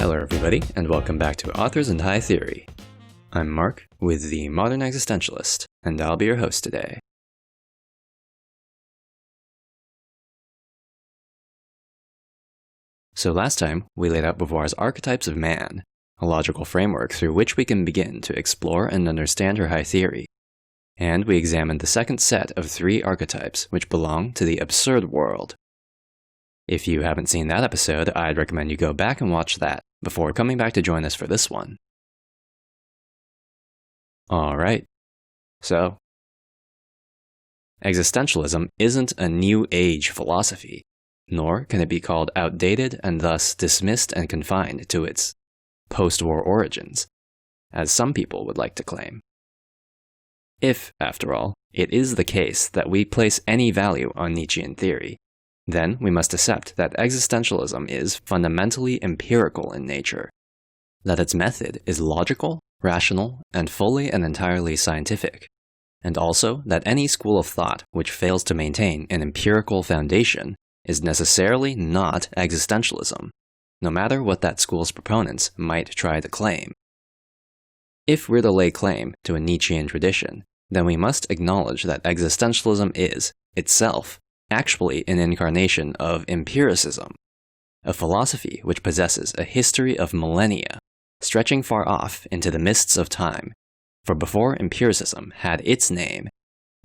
Hello everybody, and welcome back to Authors and High Theory. I'm Mark with the Modern Existentialist, and I'll be your host today. So last time, we laid out Beauvoir's Archetypes of Man, a logical framework through which we can begin to explore and understand her high theory. And we examined the second set of 3 archetypes which belong to the absurd world. If you haven't seen that episode, I'd recommend you go back and watch that before coming back to join us for this one. Alright, so existentialism isn't a new age philosophy, nor can it be called outdated and thus dismissed and confined to its post-war origins, as some people would like to claim. If, after all, it is the case that we place any value on Nietzschean theory, then we must accept that existentialism is fundamentally empirical in nature, that its method is logical, rational, and fully and entirely scientific, and also that any school of thought which fails to maintain an empirical foundation is necessarily not existentialism, no matter what that school's proponents might try to claim. If we're to lay claim to a Nietzschean tradition, then we must acknowledge that existentialism is, itself, actually an incarnation of empiricism, a philosophy which possesses a history of millennia, stretching far off into the mists of time, for before empiricism had its name,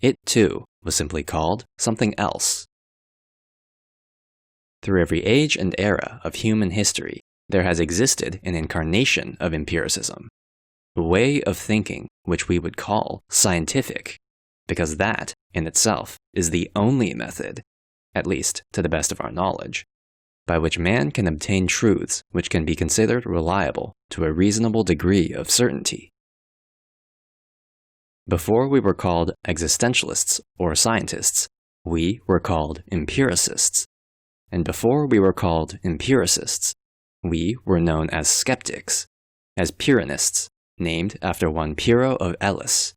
it too was simply called something else. Through every age and era of human history, there has existed an incarnation of empiricism, a way of thinking which we would call scientific, because that, in itself, is the only method, at least to the best of our knowledge, by which man can obtain truths which can be considered reliable to a reasonable degree of certainty. Before we were called existentialists or scientists, we were called empiricists. And before we were called empiricists, we were known as skeptics, as Pyrrhonists, named after one Pyrrho of Elis,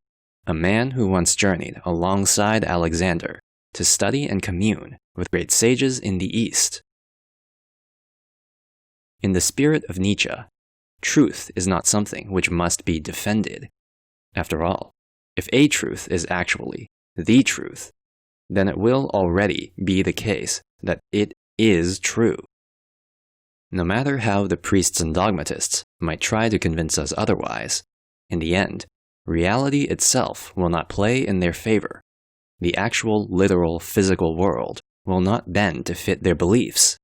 a man who once journeyed alongside Alexander to study and commune with great sages in the East. In the spirit of Nietzsche, truth is not something which must be defended. After all, if a truth is actually the truth, then it will already be the case that it is true. No matter how the priests and dogmatists might try to convince us otherwise, in the end, reality itself will not play in their favor. The actual, literal, physical world will not bend to fit their beliefs,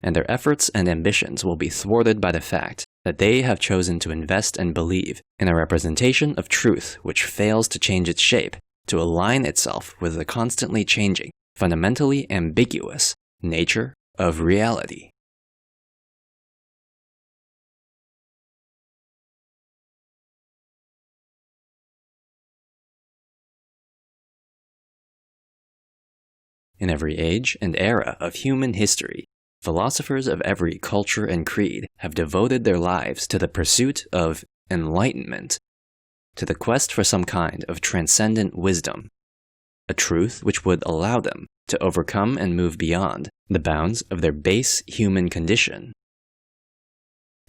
and their efforts and ambitions will be thwarted by the fact that they have chosen to invest and believe in a representation of truth which fails to change its shape to align itself with the constantly changing, fundamentally ambiguous nature of reality. In every age and era of human history, philosophers of every culture and creed have devoted their lives to the pursuit of enlightenment, to the quest for some kind of transcendent wisdom, a truth which would allow them to overcome and move beyond the bounds of their base human condition.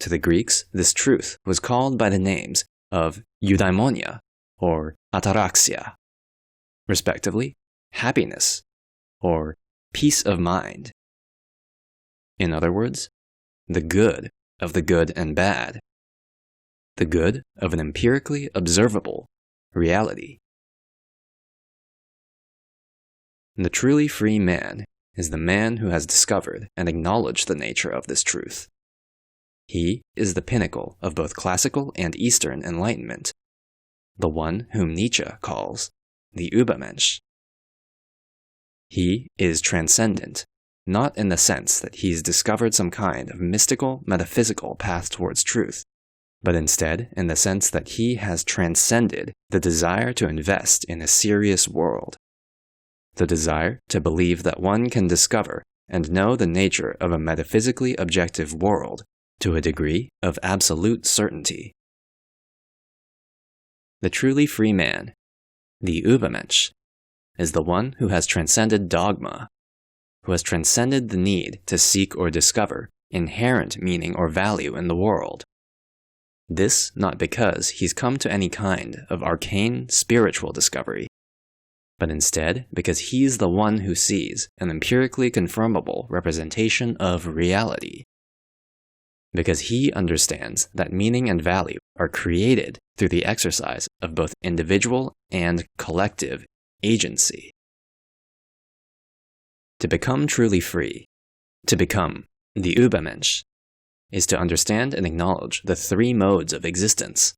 To the Greeks, this truth was called by the names of eudaimonia or ataraxia, respectively, happiness, or peace of mind. In other words, the good of the good and bad, the good of an empirically observable reality. The truly free man is the man who has discovered and acknowledged the nature of this truth. He is the pinnacle of both classical and Eastern enlightenment, the one whom Nietzsche calls the Übermensch. He is transcendent, not in the sense that he's discovered some kind of mystical, metaphysical path towards truth, but instead in the sense that he has transcended the desire to invest in a serious world, the desire to believe that one can discover and know the nature of a metaphysically objective world to a degree of absolute certainty. The truly free man, the Übermensch, is the one who has transcended dogma, who has transcended the need to seek or discover inherent meaning or value in the world. This not because he's come to any kind of arcane spiritual discovery, but instead because he's the one who sees an empirically confirmable representation of reality. Because he understands that meaning and value are created through the exercise of both individual and collective agency. To become truly free, to become the Übermensch, is to understand and acknowledge the three modes of existence.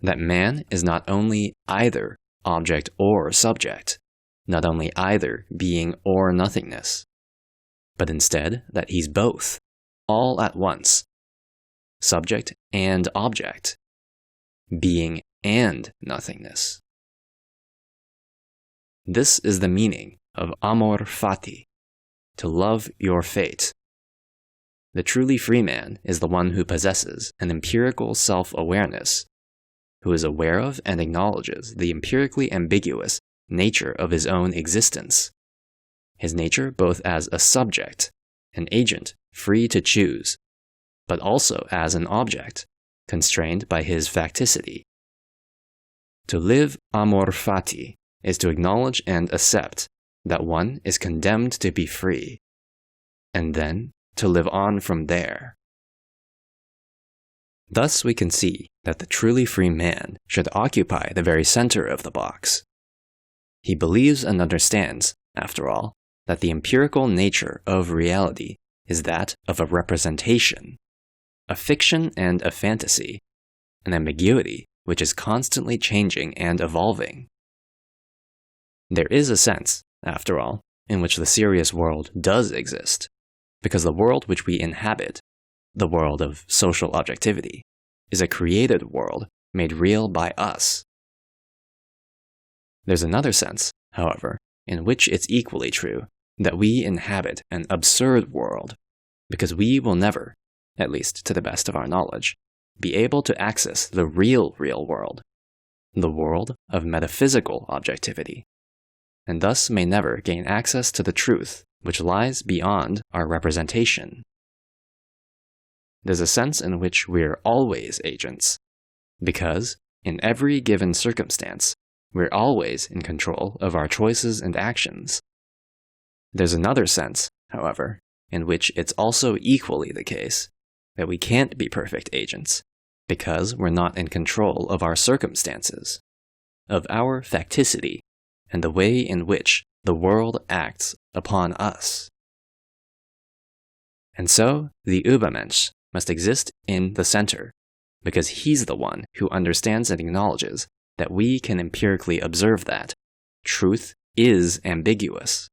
That man is not only either object or subject, not only either being or nothingness, but instead that he's both, all at once, subject and object, being and nothingness. This is the meaning of amor fati, to love your fate. The truly free man is the one who possesses an empirical self-awareness, who is aware of and acknowledges the empirically ambiguous nature of his own existence, his nature both as a subject, an agent free to choose, but also as an object, constrained by his facticity. To live amor fati is to acknowledge and accept that one is condemned to be free, and then to live on from there. Thus we can see that the truly free man should occupy the very center of the box. He believes and understands, after all, that the empirical nature of reality is that of a representation, a fiction and a fantasy, an ambiguity which is constantly changing and evolving. There is a sense, after all, in which the serious world does exist, because the world which we inhabit, the world of social objectivity, is a created world made real by us. There's another sense, however, in which it's equally true that we inhabit an absurd world, because we will never, at least to the best of our knowledge, be able to access the real world, the world of metaphysical objectivity, and thus may never gain access to the truth which lies beyond our representation. There's a sense in which we're always agents, because, in every given circumstance, we're always in control of our choices and actions. There's another sense, however, in which it's also equally the case that we can't be perfect agents, because we're not in control of our circumstances, of our facticity, and the way in which the world acts upon us. And so, the Übermensch must exist in the center, because he's the one who understands and acknowledges that we can empirically observe that truth is ambiguous,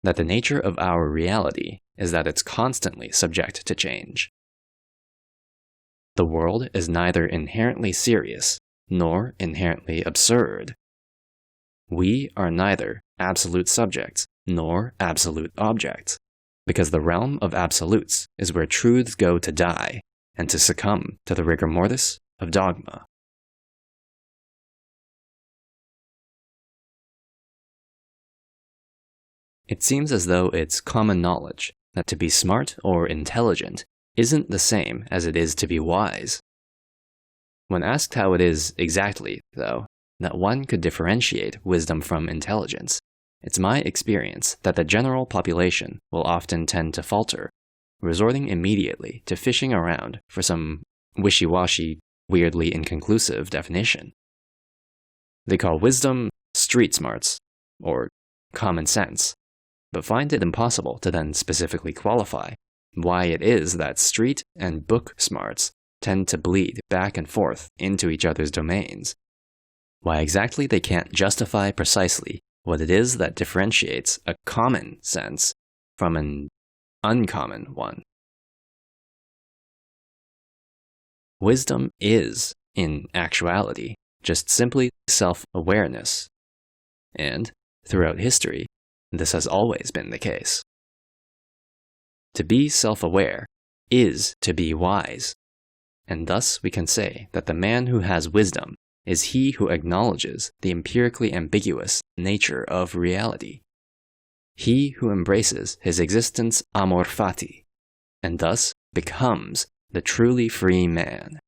that the nature of our reality is that it's constantly subject to change. The world is neither inherently serious nor inherently absurd. We are neither absolute subjects nor absolute objects, because the realm of absolutes is where truths go to die and to succumb to the rigor mortis of dogma. It seems as though it's common knowledge that to be smart or intelligent isn't the same as it is to be wise. When asked how it is exactly, though, that one could differentiate wisdom from intelligence, it's my experience that the general population will often tend to falter, resorting immediately to fishing around for some wishy-washy, weirdly inconclusive definition. They call wisdom street smarts, or common sense, but find it impossible to then specifically qualify why it is that street and book smarts tend to bleed back and forth into each other's domains, why exactly they can't justify precisely what it is that differentiates a common sense from an uncommon one. Wisdom is, in actuality, just simply self-awareness, and, throughout history, this has always been the case. To be self-aware is to be wise, and thus we can say that the man who has wisdom is he who acknowledges the empirically ambiguous nature of reality, he who embraces his existence amor fati, and thus becomes the truly free man.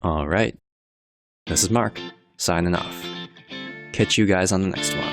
Alright, this is Mark, signing off. Catch you guys on the next one.